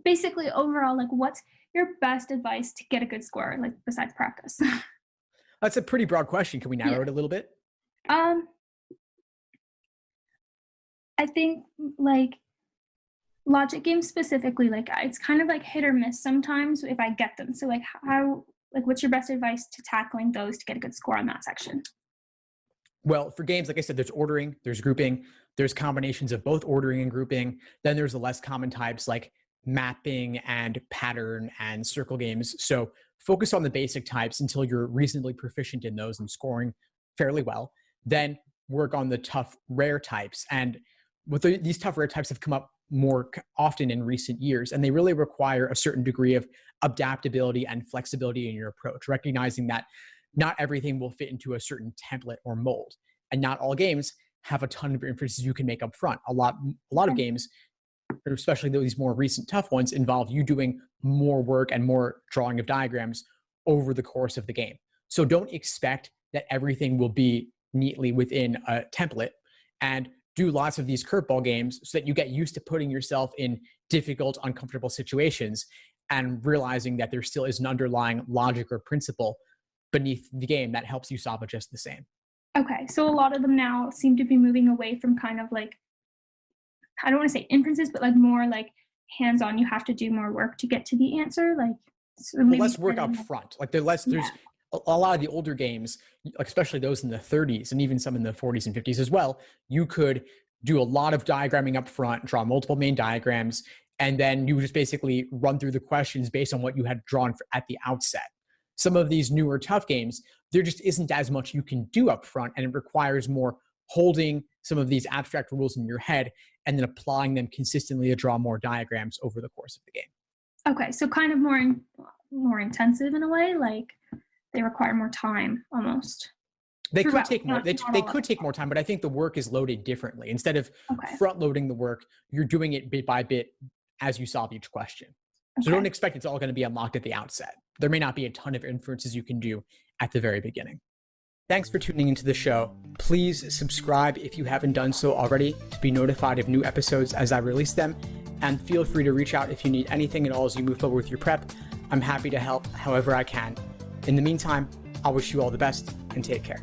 basically overall, like what's your best advice to get a good score, like besides practice? That's a pretty broad question. Can we narrow Yeah. it a little bit? Um, I think like logic games specifically, like it's kind of like hit or miss sometimes if I get them. So like how like what's your best advice to tackling those to get a good score on that section? Well, for games, like I said, there's ordering, there's grouping, there's combinations of both ordering and grouping. Then there's the less common types like mapping and pattern and circle games. So focus on the basic types until you're reasonably proficient in those and scoring fairly well. Then work on the tough, rare types. And these tough, rare types have come up more often in recent years, and they really require a certain degree of adaptability and flexibility in your approach, recognizing that not everything will fit into a certain template or mold, and not all games have a ton of inferences you can make up front. A lot of games, especially these more recent tough ones, involve you doing more work and more drawing of diagrams over the course of the game. So don't expect that everything will be neatly within a template, and do lots of these curveball games so that you get used to putting yourself in difficult, uncomfortable situations and realizing that there still is an underlying logic or principle beneath the game that helps you solve it just the same. Okay, so a lot of them now seem to be moving away from kind of like, I don't want to say inferences, but like more like hands-on. You have to do more work to get to the answer. Like so Well, less work up front. Like there's yeah. a lot of the older games, like especially those in the 30s and even some in the 40s and 50s as well, you could do a lot of diagramming up front, draw multiple main diagrams, and then you just basically run through the questions based on what you had drawn at the outset. Some of these newer tough games, there just isn't as much you can do up front, and it requires more holding some of these abstract rules in your head and then applying them consistently to draw more diagrams over the course of the game. Okay, so kind of more intensive in a way, like they require more time almost. They could Throughout, take more. not They all could at take more time, but I think the work is loaded differently. Instead of Okay. front loading the work, you're doing it bit by bit as you solve each question. So Okay. don't expect it's all going to be unlocked at the outset. There may not be a ton of inferences you can do at the very beginning. Thanks for tuning into the show. Please subscribe if you haven't done so already to be notified of new episodes as I release them. And feel free to reach out if you need anything at all as you move forward with your prep. I'm happy to help however I can. In the meantime, I'll wish you all the best and take care.